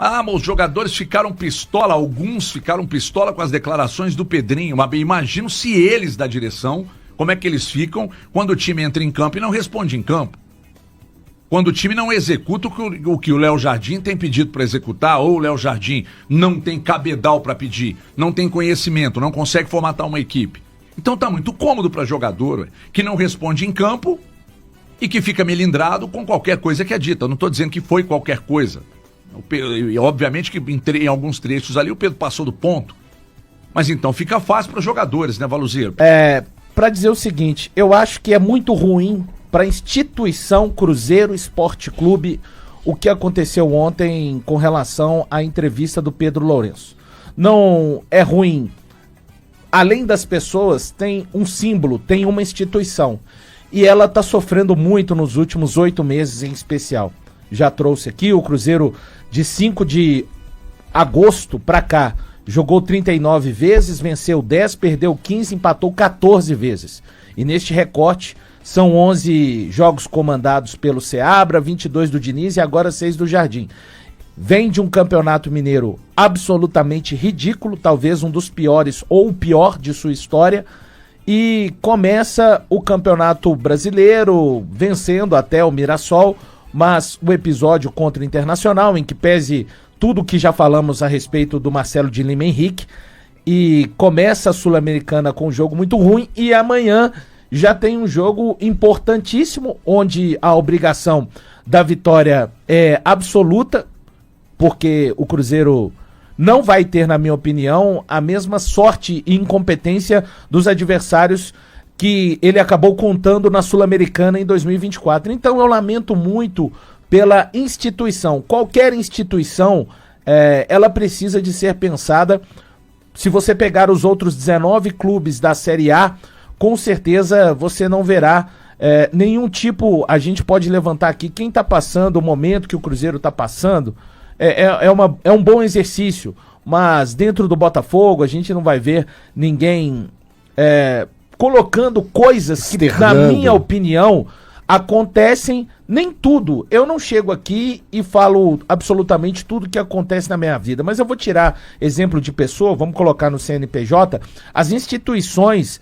Ah, mas os jogadores ficaram pistola, alguns ficaram pistola com as declarações do Pedrinho. Mas imagino se eles da direção, como é que eles ficam quando o time entra em campo e não responde em campo. Quando o time não executa o que o Léo Jardim tem pedido para executar, ou o Léo Jardim não tem cabedal para pedir, não tem conhecimento, não consegue formatar uma equipe. Então tá muito cômodo para jogador que não responde em campo e que fica melindrado com qualquer coisa que é dita. Eu não estou dizendo que foi qualquer coisa. E obviamente que em alguns trechos ali o Pedro passou do ponto. Mas então fica fácil para os jogadores, né, Valuzeiro? Para dizer o seguinte, eu acho que é muito ruim para a instituição Cruzeiro Esporte Clube o que aconteceu ontem com relação à entrevista do Pedro Lourenço. Não é ruim. Além das pessoas, tem um símbolo, tem uma instituição. E ela está sofrendo muito nos últimos 8 meses em especial. Já trouxe aqui o Cruzeiro de 5 de agosto para cá. Jogou 39 vezes, venceu 10, perdeu 15, empatou 14 vezes. E neste recorte são 11 jogos comandados pelo Seabra, 22 do Diniz e agora 6 do Jardim. Vem de um campeonato mineiro absolutamente ridículo, talvez um dos piores ou o pior de sua história. E começa o campeonato brasileiro vencendo até o Mirassol, mas o episódio contra o Internacional, em que pese tudo que já falamos a respeito do Marcelo de Lima Henrique, e começa a Sul-Americana com um jogo muito ruim, e amanhã já tem um jogo importantíssimo, onde a obrigação da vitória é absoluta, porque o Cruzeiro não vai ter, na minha opinião, a mesma sorte e incompetência dos adversários que ele acabou contando na Sul-Americana em 2024. Então eu lamento muito pela instituição. Qualquer instituição, ela precisa de ser pensada. Se você pegar os outros 19 clubes da Série A, com certeza você não verá nenhum tipo. A gente pode levantar aqui quem está passando, o momento que o Cruzeiro está passando, é um bom exercício, mas dentro do Botafogo a gente não vai ver ninguém colocando coisas que, na minha opinião, acontecem, nem tudo. Eu não chego aqui e falo absolutamente tudo que acontece na minha vida, mas eu vou tirar exemplo de pessoa, vamos colocar no CNPJ, as instituições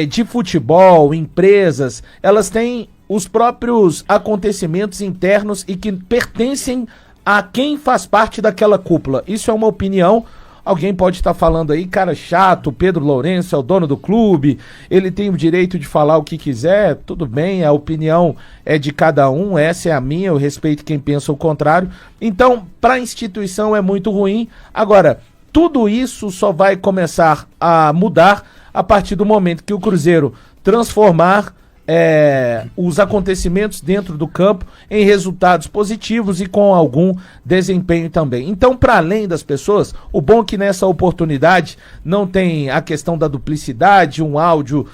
de futebol, empresas, elas têm os próprios acontecimentos internos e que pertencem a quem faz parte daquela cúpula. Isso é uma opinião. Alguém pode estar falando aí, cara chato, Pedro Lourenço é o dono do clube, ele tem o direito de falar o que quiser, tudo bem, a opinião é de cada um, essa é a minha, eu respeito quem pensa o contrário. Então, para a instituição é muito ruim. Agora, tudo isso só vai começar a mudar a partir do momento que o Cruzeiro transformar os acontecimentos dentro do campo em resultados positivos e com algum desempenho também. Então, para além das pessoas, o bom é que nessa oportunidade não tem a questão da duplicidade, um áudio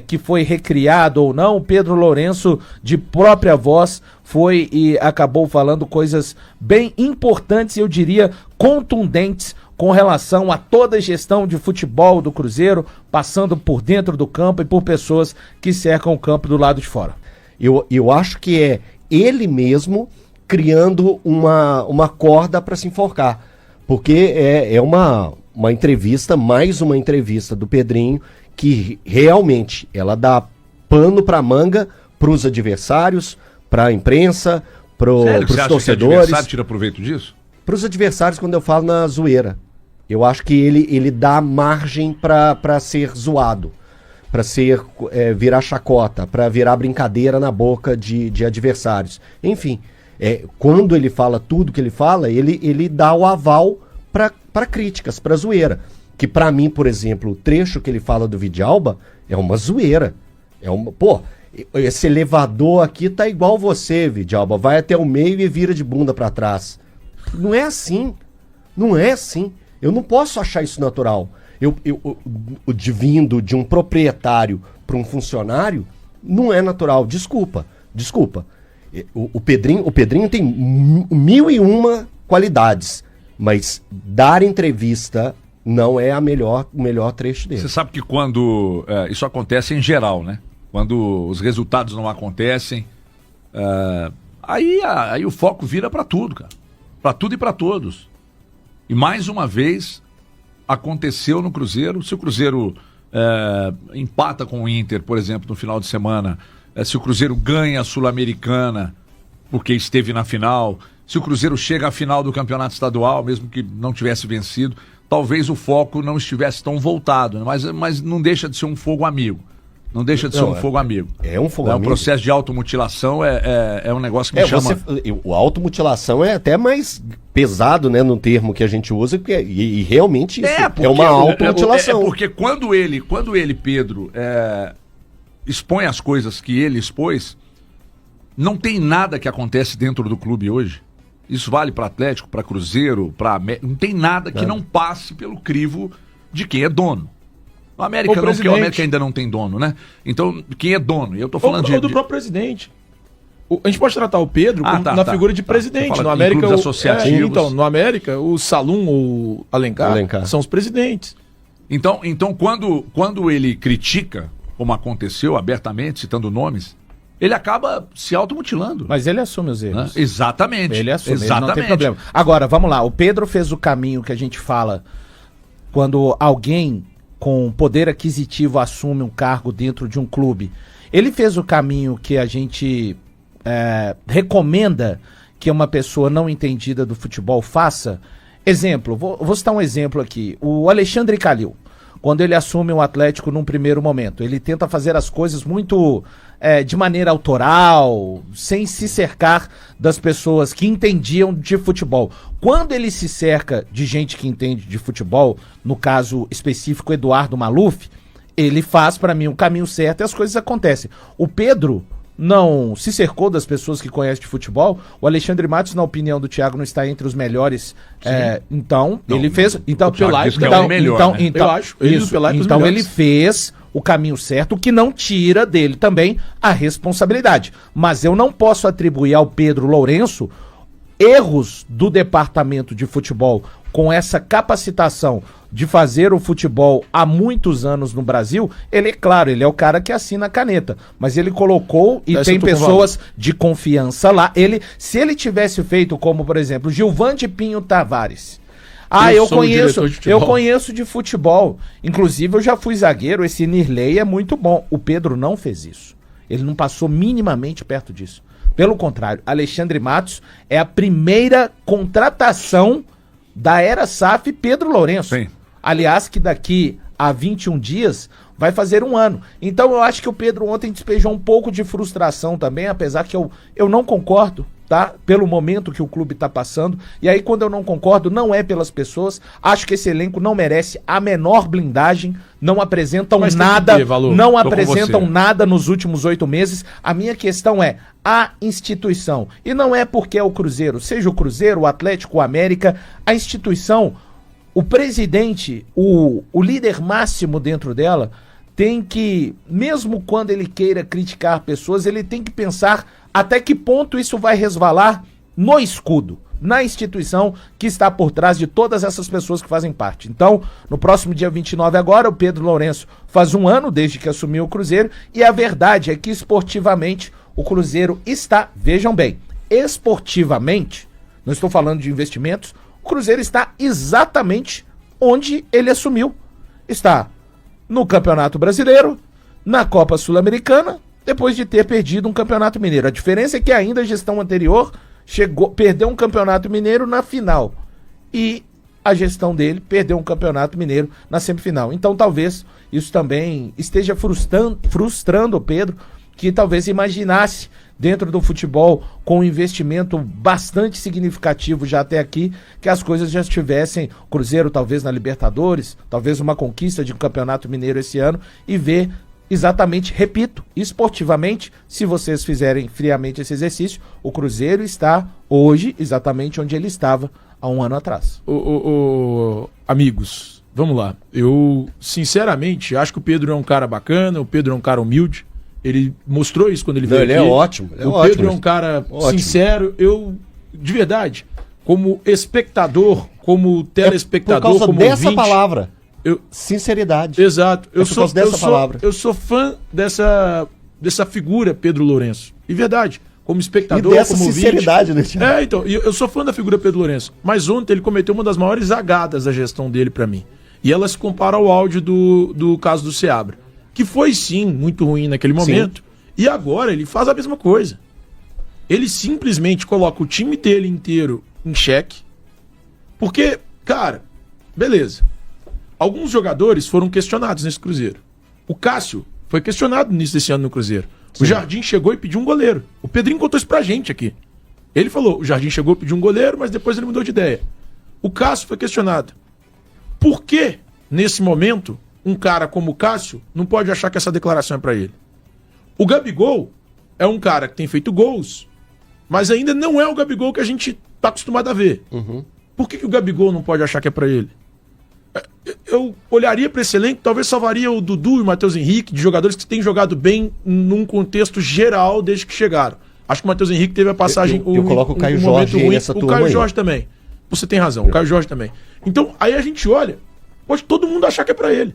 que foi recriado ou não. O Pedro Lourenço, de própria voz, foi e acabou falando coisas bem importantes, eu diria contundentes, com relação a toda a gestão de futebol do Cruzeiro, passando por dentro do campo e por pessoas que cercam o campo do lado de fora. Eu acho que é ele mesmo criando uma corda para se enforcar, porque é uma entrevista, mais uma entrevista do Pedrinho, que realmente ela dá pano para manga para os adversários, para a imprensa, para os torcedores. Você acha que o adversário tira proveito disso? Para os adversários, quando eu falo na zoeira. Eu acho que ele dá margem para ser zoado, para virar chacota, para virar brincadeira na boca de adversários. Enfim, quando ele fala tudo que ele fala, ele dá o aval para críticas, para zoeira. Que para mim, por exemplo, o trecho que ele fala do Vidalba é uma zoeira. Esse elevador aqui tá igual você, Vidalba, vai até o meio e vira de bunda para trás. Não é assim. Não é assim. Eu não posso achar isso natural. Vindo de um proprietário para um funcionário, não é natural. Desculpa. O Pedrinho tem 1001 qualidades, mas dar entrevista não é o melhor trecho dele. Você sabe que quando isso acontece em geral, né? Quando os resultados não acontecem, aí o foco vira para tudo, cara. para tudo e para todos. E mais uma vez aconteceu no Cruzeiro. Se o Cruzeiro empata com o Inter, por exemplo, no final de semana, se o Cruzeiro ganha a Sul-Americana porque esteve na final, se o Cruzeiro chega à final do campeonato estadual, mesmo que não tivesse vencido, talvez o foco não estivesse tão voltado, né? Mas não deixa de ser um fogo amigo. Não deixa de ser um fogo amigo. É um fogo amigo. O processo de automutilação é um negócio que me chama... O automutilação é até mais pesado, né, no termo que a gente usa, e realmente isso é uma automutilação. Porque quando ele, Pedro, expõe as coisas que ele expôs, não tem nada que acontece dentro do clube hoje. Isso vale para Atlético, para Cruzeiro, para América. Não tem nada que não passe pelo crivo de quem é dono. O América não, porque o América ainda não tem dono, né? Então, quem é dono? Eu tô falando do próprio presidente. A gente pode tratar o Pedro como figura de presidente. No América, associativos. No América, o Salum ou o Alencar são os presidentes. Então quando ele critica, como aconteceu abertamente, citando nomes, ele acaba se automutilando. Mas ele assume os erros. Né? Exatamente. Ele assume, ele não tem problema. Agora, vamos lá. O Pedro fez o caminho que a gente fala quando alguém com poder aquisitivo assume um cargo dentro de um clube. Ele fez o caminho que a gente recomenda que uma pessoa não entendida do futebol faça. Exemplo, vou citar um exemplo aqui. O Alexandre Calil, quando ele assume o Atlético num primeiro momento, ele tenta fazer as coisas muito de maneira autoral, sem se cercar das pessoas que entendiam de futebol. Quando ele se cerca de gente que entende de futebol, no caso específico Eduardo Maluf, ele faz para mim o caminho certo e as coisas acontecem. O Pedro não se cercou das pessoas que conhecem de futebol. O Alexandre Matos, na opinião do Thiago, não está entre os melhores. Então, não, ele fez. Então, ele fez o caminho certo, o que não tira dele também a responsabilidade. Mas eu não posso atribuir ao Pedro Lourenço erros do departamento de futebol com essa capacitação de fazer o futebol há muitos anos no Brasil. Ele, claro, ele é o cara que assina a caneta, mas ele colocou e tem pessoas de confiança lá. Se ele tivesse feito como, por exemplo, Gilvande Pinho Tavares. Eu conheço de futebol. Inclusive, eu já fui zagueiro, esse Nirley é muito bom. O Pedro não fez isso. Ele não passou minimamente perto disso. Pelo contrário, Alexandre Matos é a primeira contratação da era SAF Pedro Lourenço. Sim. Aliás, que daqui a 21 dias vai fazer um ano. Então eu acho que o Pedro ontem despejou um pouco de frustração também, apesar que eu não concordo, tá? Pelo momento que o clube tá passando. E aí quando eu não concordo, não é pelas pessoas. Acho que esse elenco não merece a menor blindagem. Não apresentam nada. Não apresentam nada nos últimos 8 meses. A minha questão é a instituição. E não é porque é o Cruzeiro. Seja o Cruzeiro, o Atlético, o América. A instituição, o presidente, o líder máximo dentro dela, tem que, mesmo quando ele queira criticar pessoas, ele tem que pensar até que ponto isso vai resvalar no escudo, na instituição que está por trás de todas essas pessoas que fazem parte. Então, no próximo dia 29 agora, o Pedro Lourenço faz um ano desde que assumiu o Cruzeiro, e a verdade é que esportivamente o Cruzeiro está, vejam bem, esportivamente, não estou falando de investimentos, o Cruzeiro está exatamente onde ele assumiu. Está no Campeonato Brasileiro, na Copa Sul-Americana, depois de ter perdido um Campeonato Mineiro. A diferença é que ainda a gestão anterior perdeu um Campeonato Mineiro na final. E a gestão dele perdeu um Campeonato Mineiro na semifinal. Então talvez isso também esteja frustrando o Pedro, que talvez imaginasse dentro do futebol, com um investimento bastante significativo já até aqui, que as coisas já estivessem, Cruzeiro talvez na Libertadores, talvez uma conquista de um Campeonato Mineiro esse ano, e ver exatamente, repito, esportivamente, se vocês fizerem friamente esse exercício, o Cruzeiro está hoje exatamente onde ele estava há um ano atrás. Amigos, vamos lá. Eu, sinceramente, acho que o Pedro é um cara bacana, o Pedro é um cara humilde. Ele mostrou isso quando ele veio aqui. Ele é ótimo. O Pedro é um cara sincero. Eu, de verdade, como espectador, como telespectador, por causa como dessa ouvinte, palavra. Sinceridade. Exato. Palavra. Eu sou fã dessa figura, Pedro Lourenço. E verdade. como espectador, E dessa como sinceridade, né, ouvinte. Thiago? Então, eu sou fã da figura Pedro Lourenço, mas ontem ele cometeu uma das maiores zagadas da gestão dele pra mim. E ela se compara ao áudio do caso do Seabra, que foi sim muito ruim naquele momento, e agora ele faz a mesma coisa. Ele simplesmente coloca o time dele inteiro em xeque, porque, cara, beleza. Alguns jogadores foram questionados nesse Cruzeiro. O Cássio foi questionado no início desse ano no Cruzeiro. O Jardim chegou e pediu um goleiro. O Pedrinho contou isso pra gente aqui. Ele falou, o Jardim chegou e pediu um goleiro, mas depois ele mudou de ideia. O Cássio foi questionado. Por que, nesse momento, um cara como o Cássio não pode achar que essa declaração é pra ele? O Gabigol é um cara que tem feito gols, mas ainda não é o Gabigol que a gente tá acostumado a ver. Por que o Gabigol não pode achar que é pra ele? Eu olharia para esse elenco, talvez salvaria o Dudu e o Matheus Henrique, de jogadores que têm jogado bem num contexto geral desde que chegaram. Acho que o Matheus Henrique teve a passagem... Eu coloco o Caio Jorge ruim. nessa turma. O Caio aí. Jorge também. Você tem razão, o Caio Jorge também. Então, aí a gente olha, pode todo mundo achar que é para ele.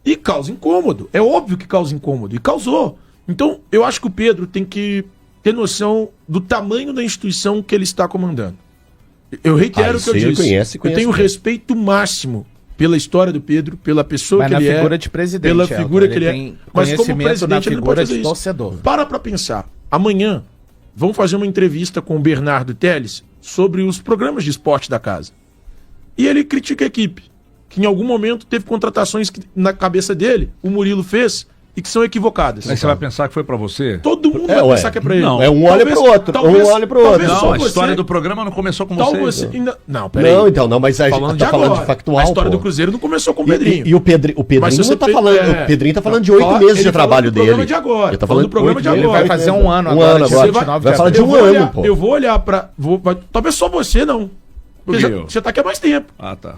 E causa incômodo. É óbvio que causa incômodo. E causou. Então, eu acho que o Pedro tem que ter noção do tamanho da instituição que ele está comandando. Eu reitero o que eu disse. Eu tenho respeito máximo pela história do Pedro, pela pessoa que ele é. Mas na figura de presidente. Pela figura que ele é. Mas como presidente na ele não pode figura fazer de isso. torcedor. Para pensar. Amanhã vão fazer uma entrevista com o Bernardo Telles sobre os programas de esporte da casa. E ele critica a equipe, que em algum momento teve contratações que na cabeça dele, o Murilo fez e que são equivocadas. Aí você vai pensar que foi pra você? Todo mundo vai pensar que é pra ele. Não. É um olha pro outro. Um olha pro outro. Não, a história do programa não começou com você. Não, peraí. Não, então, não, mas a gente tá falando de factual. A história pô. do Cruzeiro não começou com o Pedrinho. E o Pedrinho Mas se não você tá falando. O Pedrinho tá falando de 8 meses de trabalho dele. Programa de agora. Ele tá falando do programa de oito agora. Ele vai fazer um ano Um agora. ano dia agora. 29 Vai de falar de abril. um ano, pô. Eu vou olhar pra. Talvez só você não. Porque você tá aqui há mais tempo. Ah, tá.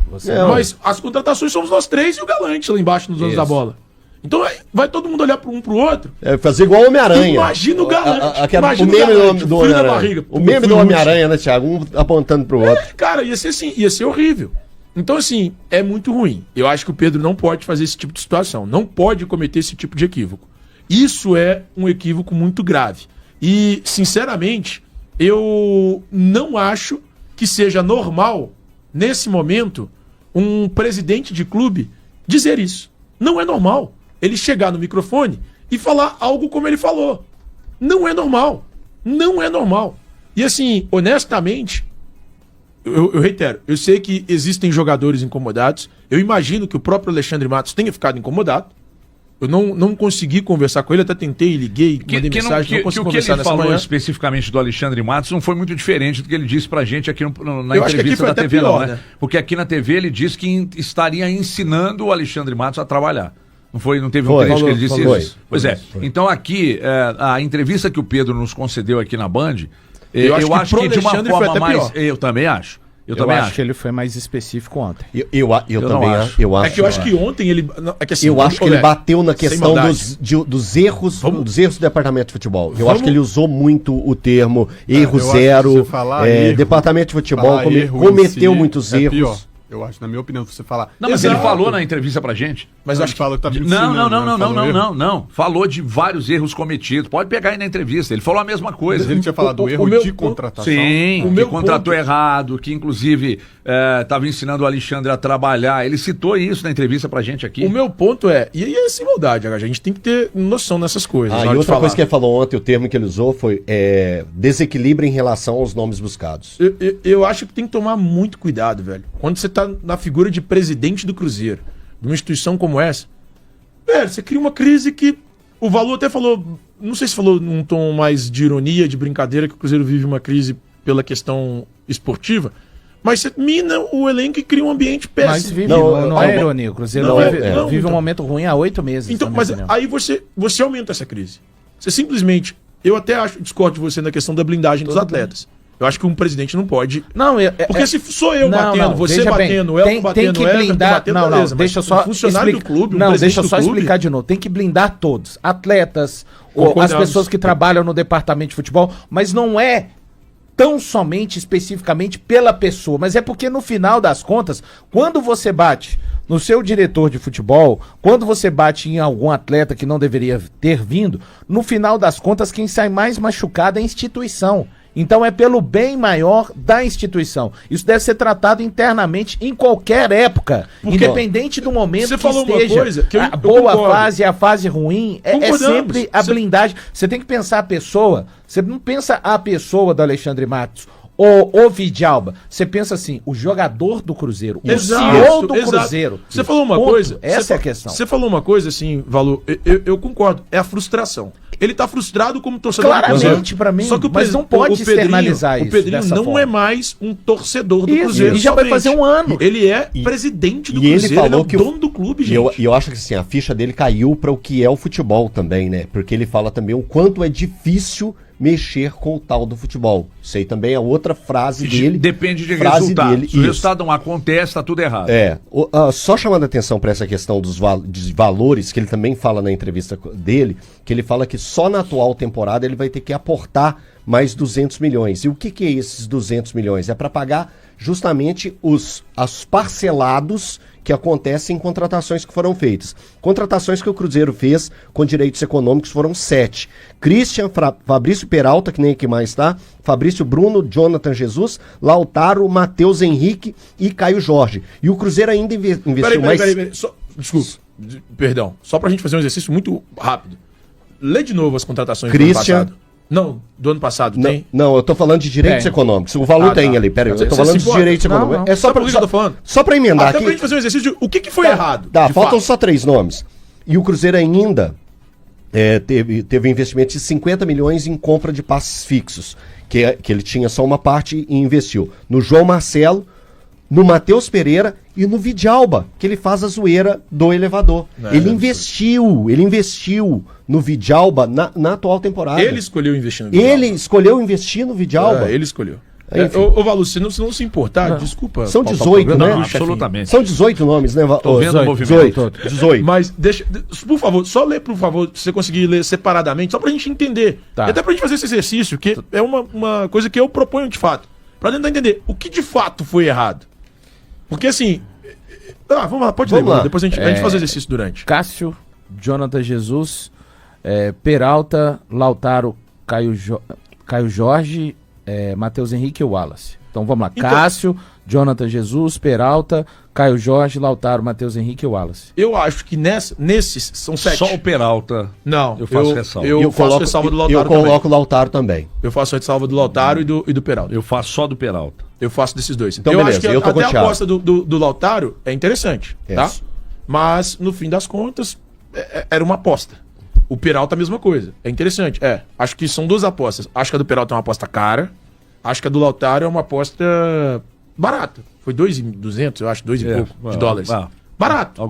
Mas as contratações somos nós três e o Galante lá embaixo nos anos da bola. Então vai todo mundo olhar um pro outro. É fazer igual o Homem-Aranha. Imagina o Galante. O meme do Homem-Aranha. O meme do Homem-Aranha, né, Thiago? Um apontando pro outro. Cara, ia ser assim, ia ser horrível. Então, assim, é muito ruim. Eu acho que o Pedro não pode fazer esse tipo de situação. Não pode cometer esse tipo de equívoco. Isso é um equívoco muito grave. E, sinceramente, eu não acho que seja normal, nesse momento, um presidente de clube dizer isso. Não é normal ele chegar no microfone e falar algo como ele falou. Não é normal. Não é normal. E assim, honestamente, eu reitero, eu sei que existem jogadores incomodados. Eu imagino que o próprio Alexandre Matos tenha ficado incomodado. Eu não consegui conversar com ele, até tentei, liguei, mandei mensagem, não consegui conversar nessa manhã. O que ele falou especificamente do Alexandre Matos não foi muito diferente do que ele disse pra gente aqui na Eu acho que aqui entrevista foi da até TV, pior, não, né? né? Porque aqui na TV ele disse que estaria ensinando o Alexandre Matos a trabalhar. Não teve um trecho que ele disse isso? Pois é. Então aqui, a entrevista que o Pedro nos concedeu aqui na Band, eu acho que de uma forma mais... Eu também acho. Eu acho que ele foi mais específico ontem. Eu também acho. É que eu acho que ontem ele... É que assim, eu acho que ele bateu na questão maldade. dos erros do departamento de futebol. Eu acho que ele usou muito o termo erro zero. Departamento de futebol cometeu muitos erros. Pior. Eu acho, na minha opinião, você falar. Não, mas ele falou na entrevista pra gente. Mas eu acho que fala que tá Não. Falou de vários erros cometidos. Pode pegar aí na entrevista. Ele falou a mesma coisa. Mas ele tinha falado do erro de contratação. Sim, que contratou errado, que inclusive estava ensinando o Alexandre a trabalhar. Ele citou isso na entrevista pra gente aqui. O meu ponto e aí é sem maldade, a gente tem que ter noção nessas coisas. E outra coisa que ele falou ontem, o termo que ele usou foi desequilíbrio em relação aos nomes buscados. Eu acho que tem que tomar muito cuidado, velho. Quando você tá na figura de presidente do Cruzeiro, de uma instituição como essa, velho, você cria uma crise que o Valu até falou, não sei se falou num tom mais de ironia, de brincadeira, que o Cruzeiro vive uma crise pela questão esportiva, mas você mina o elenco e cria um ambiente péssimo. Mas vive, não é ironia, o Cruzeiro vive um momento ruim há 8 meses. Então, mas aí você aumenta essa crise. Você simplesmente, eu até discordo de você na questão da blindagem dos atletas. Eu acho que um presidente não pode. Porque se sou eu batendo, você batendo, Elton batendo, tem que blindar. Beleza, deixa só funcionário do clube, deixa eu só explicar de novo. Tem que blindar todos, atletas, as pessoas que trabalham no departamento de futebol, mas não é tão somente especificamente pela pessoa, mas é porque no final das contas, quando você bate no seu diretor de futebol, quando você bate em algum atleta que não deveria ter vindo, no final das contas, quem sai mais machucado é a instituição. Então é pelo bem maior da instituição. Isso deve ser tratado internamente em qualquer época, independente do momento você que falou esteja. uma coisa que a boa fase e a fase ruim é sempre a blindagem. Você tem que pensar a pessoa, você não pensa a pessoa do Alexandre Matos, o Vidalba, você pensa assim, o jogador do Cruzeiro, o CEO do Cruzeiro. Você falou uma coisa. Essa é a questão. Você falou uma coisa, assim, Valor, eu concordo. É a frustração. Ele tá frustrado como torcedor do Cruzeiro. Claramente pra mim, só que mas não pode externalizar isso. O Pedrinho não forma. É mais um torcedor do Cruzeiro. E já vai fazer um ano. Ele é presidente do Cruzeiro, ele falou ele é o dono do clube, gente. E eu acho que assim, a ficha dele caiu para o que é o futebol também, né? Porque ele fala também o quanto é difícil mexer com o tal do futebol. Isso aí também é outra frase dele. Depende de frase resultado. dele. Se o resultado não acontece, tá tudo errado. Só chamando a atenção para essa questão dos valores, que ele também fala na entrevista dele, que ele fala que só na atual temporada ele vai ter que aportar mais 200 milhões. E o que é esses 200 milhões? É para pagar justamente os parcelados que acontecem em contratações que foram feitas. Contratações que o Cruzeiro fez com direitos econômicos foram 7. Christian, Fabrício Peralta, que nem aqui mais tá, Fabrício Bruno, Jonathan Jesus, Lautaro, Matheus Henrique e Caio Jorge. E o Cruzeiro ainda investiu mais... Peraí. Desculpa, perdão. Só pra gente fazer um exercício muito rápido. Lê de novo as contratações do ano passado. Não, do ano passado tem? Não, eu tô falando de direitos econômicos. O valor tem ali, peraí. Eu tô falando de direitos econômicos. É só pra que eu tô falando. Só pra emendar até aqui. Pra gente fazer um exercício de o que foi errado. Faltam só 3 nomes. E o Cruzeiro ainda teve investimento de 50 milhões em compra de passes fixos. Que ele tinha só uma parte e investiu. No João Marcelo, no Matheus Pereira e no Vidalba, que ele faz a zoeira do elevador. Ele investiu no Vidalba na atual temporada. Ele escolheu investir no Vidalba. Ele escolheu investir no Vidalba. Ele escolheu. Ô Valu, se não se importar, desculpa. São 18, né? Absolutamente. São 18 nomes, né? Tô vendo o movimento. 18. Mas deixa, por favor, só lê, por favor, se você conseguir ler separadamente, só pra gente entender. Tá. E até pra gente fazer esse exercício, que é uma coisa que eu proponho de fato. Pra tentar entender o que de fato foi errado. Porque assim... vamos lá, pode ler, lá. Depois a gente faz o exercício durante. Cássio, Jonathan Jesus, Peralta, Lautaro, Caio Jorge, Matheus Henrique e Wallace. Então vamos lá. Cássio, Jonathan Jesus, Peralta, Caio Jorge, Lautaro, Matheus Henrique e Wallace. Eu acho que nesses são 7. Só o Peralta. Não, eu faço ressalva. Eu faço ressalva do Lautaro também. Eu coloco o Lautaro também. Eu faço ressalva do Lautaro e do Peralta. Eu faço só do Peralta. Eu faço desses dois. Então, eu beleza, acho que eu tô até com a aposta do Lautaro é interessante, tá? Mas, no fim das contas, era uma aposta. O Peralta a mesma coisa. É interessante. Acho que são 2 apostas. Acho que a do Peralta é uma aposta cara. Acho que a do Lautaro é uma aposta barata. Foi 2.200, eu acho, 2 e pouco de dólares. Barato.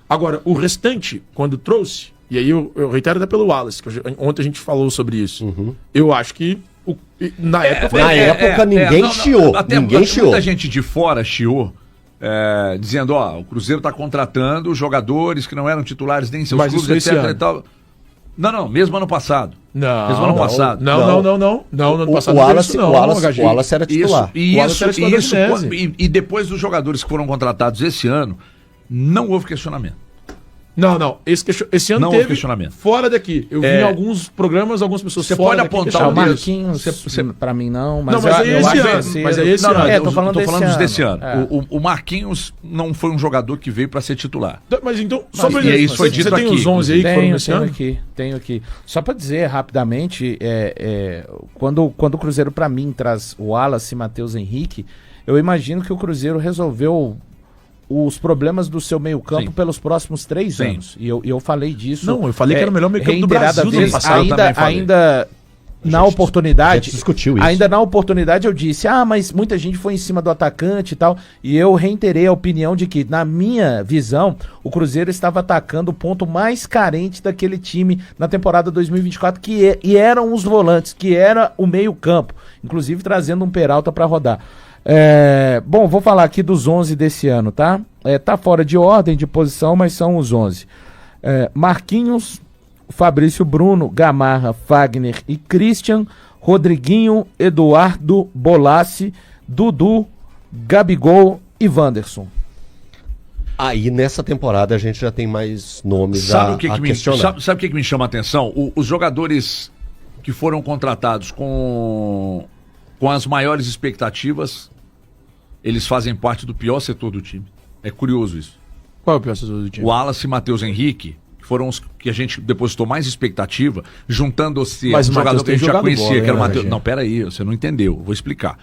Agora, o restante, quando trouxe, e aí eu reitero até pelo Wallace, que ontem a gente falou sobre isso. Eu acho que na época ninguém chiou. Ninguém chiou. Muita gente de fora chiou, dizendo, o Cruzeiro está contratando jogadores que não eram titulares nem em seus clubes, etc. E tal. Não, mesmo ano passado. Não, mesmo ano passado. Não, no ano passado o Wallace era titular. E depois dos jogadores que foram contratados esse ano, não houve questionamento. Não. Esse ano não teve houve questionamento. Fora daqui. Eu vi em alguns programas, algumas pessoas você fora pode apontar o Marquinhos, pra mim não. Mas aí esse ano. Mas aí esse ano. Tô falando desse ano. O Marquinhos não foi um jogador que veio pra ser titular. Mas então, só pra dizer, isso foi dito você aqui. Tem os 11 aí que foram nesse ano? Tenho aqui. Só pra dizer rapidamente, quando o Cruzeiro pra mim traz o Wallace e Matheus Henrique, eu imagino que o Cruzeiro resolveu os problemas do seu meio-campo pelos próximos 3 anos. E eu falei disso. Não, eu falei que era o melhor meio-campo do Brasil do ano passado. Ainda na oportunidade. Discutiu isso. Ainda na oportunidade eu disse: mas muita gente foi em cima do atacante e tal. E eu reiterei a opinião de que, na minha visão, o Cruzeiro estava atacando o ponto mais carente daquele time na temporada 2024, e eram os volantes, que era o meio-campo. Inclusive trazendo um Peralta para rodar. Bom, vou falar aqui dos 11 desse ano, tá? Tá fora de ordem de posição, mas são os 11. Marquinhos, Fabrício Bruno, Gamarra, Fagner e Christian, Rodriguinho, Eduardo, Bolassi, Dudu, Gabigol e Wanderson. Aí nessa temporada a gente já tem mais nomes Sabe o que, a que me, questionar. sabe o que me chama a atenção? Os jogadores que foram contratados com as maiores expectativas, eles fazem parte do pior setor do time. É curioso isso. Qual é o pior setor do time? O Wallace e Matheus Henrique, que foram os que a gente depositou mais expectativa, juntando-se Mas ao o jogador Matheus que a gente tem já jogado conhecia, bola, que era o né, Matheus. Rogério? Não, peraí, você não entendeu. Vou explicar.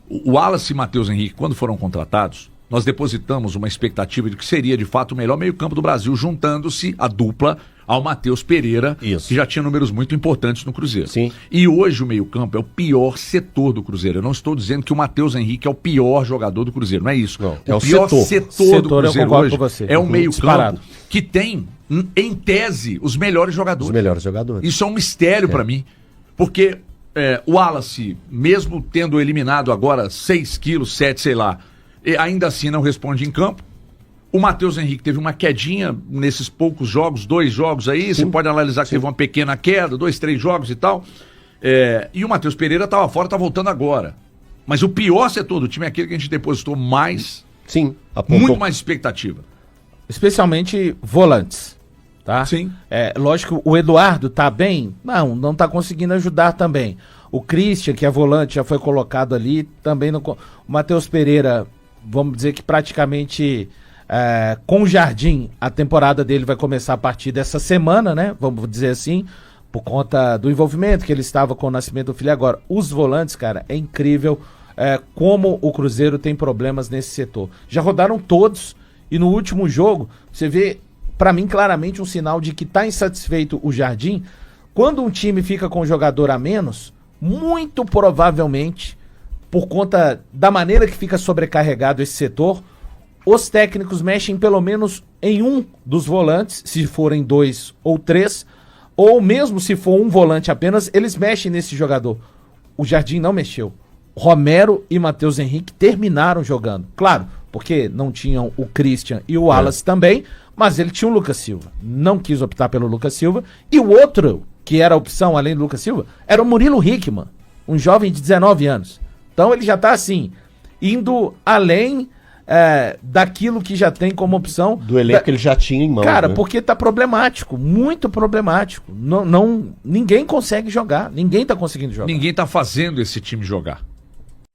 O Wallace e Matheus Henrique, quando foram contratados, nós depositamos uma expectativa de que seria, de fato, o melhor meio-campo do Brasil, juntando-se a dupla ao Matheus Pereira, Isso. que já tinha números muito importantes no Cruzeiro. Sim. E hoje o meio-campo é o pior setor do Cruzeiro. Eu não estou dizendo que o Matheus Henrique é o pior jogador do Cruzeiro, não é isso. Não, é o o pior setor. do Eu Cruzeiro concordo hoje com você. é o meio-campo Disparado. que tem, em tese, os melhores jogadores. Os melhores jogadores. Isso é um mistério pra mim, porque o Wallace, mesmo tendo eliminado agora 6 quilos, 7, sei lá, ainda assim não responde em campo. O Matheus Henrique teve uma quedinha nesses poucos jogos, 2 jogos aí, você pode analisar que teve uma pequena queda, 2, 3 jogos e tal. E o Matheus Pereira estava fora, tá voltando agora. Mas o pior setor do time é aquele que a gente depositou mais, Sim. muito mais expectativa. Especialmente volantes, tá? Sim. Lógico, o Eduardo tá bem? Não tá conseguindo ajudar também. O Christian, que é volante, já foi colocado ali, também não... O Matheus Pereira, vamos dizer que praticamente com o Jardim, a temporada dele vai começar a partir dessa semana, né? Vamos dizer assim, por conta do envolvimento que ele estava com o nascimento do filho. Agora, os volantes, cara, é incrível como o Cruzeiro tem problemas nesse setor. Já rodaram todos e no último jogo, você vê, pra mim, claramente um sinal de que tá insatisfeito o Jardim. Quando um time fica com um jogador a menos, muito provavelmente, por conta da maneira que fica sobrecarregado esse setor, os técnicos mexem pelo menos em um dos volantes, se forem 2 ou 3, ou mesmo se for um volante apenas, eles mexem nesse jogador. O Jardim não mexeu. Romero e Matheus Henrique terminaram jogando. Claro, porque não tinham o Christian e o Wallace também, mas ele tinha o Lucas Silva. Não quis optar pelo Lucas Silva. E o outro, que era a opção além do Lucas Silva, era o Murilo Hickman, um jovem de 19 anos. Então ele já tá assim, indo além daquilo que já tem como opção. Do elenco que ele já tinha em mãos. Cara, né? porque tá problemático, muito problemático. Ninguém consegue jogar, ninguém tá conseguindo jogar. Ninguém tá fazendo esse time jogar.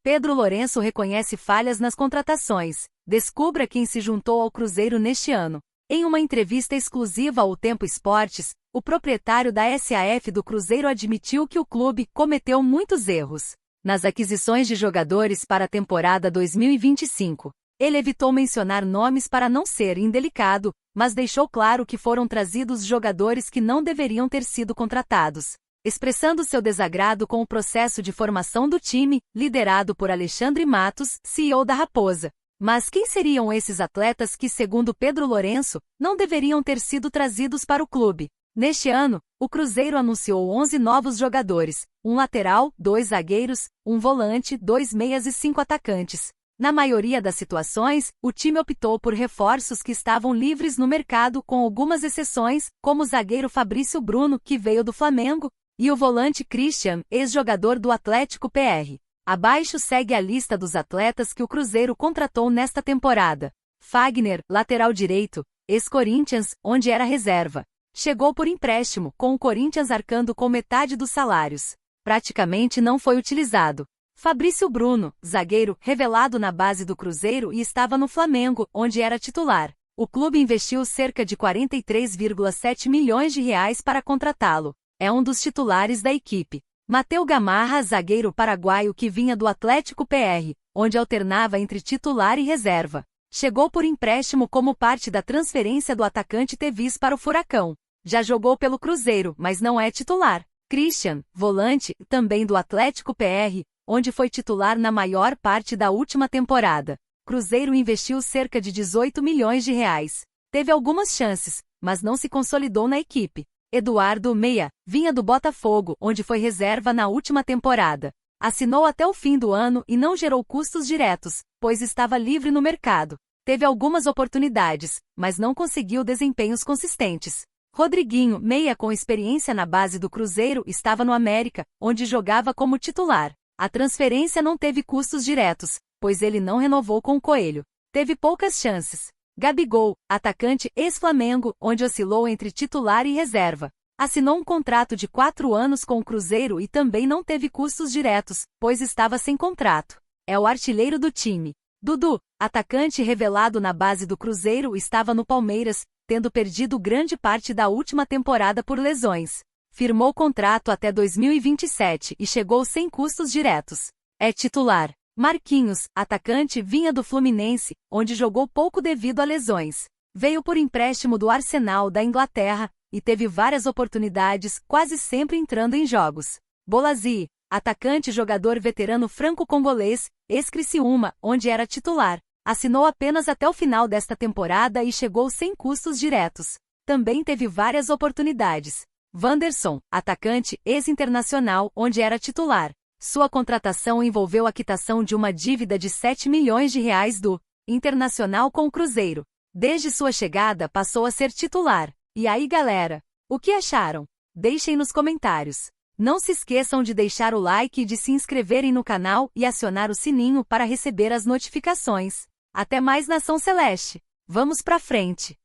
Pedro Lourenço reconhece falhas nas contratações. Descubra quem se juntou ao Cruzeiro neste ano. Em uma entrevista exclusiva ao Tempo Esportes, o proprietário da SAF do Cruzeiro admitiu que o clube cometeu muitos erros nas aquisições de jogadores para a temporada 2025. Ele evitou mencionar nomes para não ser indelicado, mas deixou claro que foram trazidos jogadores que não deveriam ter sido contratados, expressando seu desagrado com o processo de formação do time, liderado por Alexandre Matos, CEO da Raposa. Mas quem seriam esses atletas que, segundo Pedro Lourenço, não deveriam ter sido trazidos para o clube? Neste ano, o Cruzeiro anunciou 11 novos jogadores, um lateral, 2 zagueiros, um volante, 2 meias e 5 atacantes. Na maioria das situações, o time optou por reforços que estavam livres no mercado, com algumas exceções, como o zagueiro Fabrício Bruno, que veio do Flamengo, e o volante Christian, ex-jogador do Atlético PR. Abaixo segue a lista dos atletas que o Cruzeiro contratou nesta temporada. Fagner, lateral direito, ex-Corinthians, onde era reserva. Chegou por empréstimo, com o Corinthians arcando com metade dos salários. Praticamente não foi utilizado. Fabrício Bruno, zagueiro, revelado na base do Cruzeiro e estava no Flamengo, onde era titular. O clube investiu cerca de 43,7 milhões de reais para contratá-lo. É um dos titulares da equipe. Mateu Gamarra, zagueiro paraguaio que vinha do Atlético PR, onde alternava entre titular e reserva. Chegou por empréstimo como parte da transferência do atacante Tevis para o Furacão. Já jogou pelo Cruzeiro, mas não é titular. Christian, volante, também do Atlético PR, onde foi titular na maior parte da última temporada. Cruzeiro investiu cerca de 18 milhões de reais. Teve algumas chances, mas não se consolidou na equipe. Eduardo Meia, vinha do Botafogo, onde foi reserva na última temporada. Assinou até o fim do ano e não gerou custos diretos, pois estava livre no mercado. Teve algumas oportunidades, mas não conseguiu desempenhos consistentes. Rodriguinho, meia com experiência na base do Cruzeiro, estava no América, onde jogava como titular. A transferência não teve custos diretos, pois ele não renovou com o Coelho. Teve poucas chances. Gabigol, atacante ex-Flamengo, onde oscilou entre titular e reserva. Assinou um contrato de 4 anos com o Cruzeiro e também não teve custos diretos, pois estava sem contrato. É o artilheiro do time. Dudu, atacante revelado na base do Cruzeiro, estava no Palmeiras, tendo perdido grande parte da última temporada por lesões. Firmou contrato até 2027 e chegou sem custos diretos. É titular. Marquinhos, atacante, vinha do Fluminense, onde jogou pouco devido a lesões. Veio por empréstimo do Arsenal da Inglaterra e teve várias oportunidades, quase sempre entrando em jogos. Bolasie, atacante, jogador veterano franco-congolês, ex-Criciúma, onde era titular. Assinou apenas até o final desta temporada e chegou sem custos diretos. Também teve várias oportunidades. Wanderson, atacante, ex-Internacional, onde era titular. Sua contratação envolveu a quitação de uma dívida de 7 milhões de reais do Internacional com o Cruzeiro. Desde sua chegada passou a ser titular. E aí, galera? O que acharam? Deixem nos comentários. Não se esqueçam de deixar o like e de se inscreverem no canal e acionar o sininho para receber as notificações. Até mais, Nação Celeste! Vamos pra frente!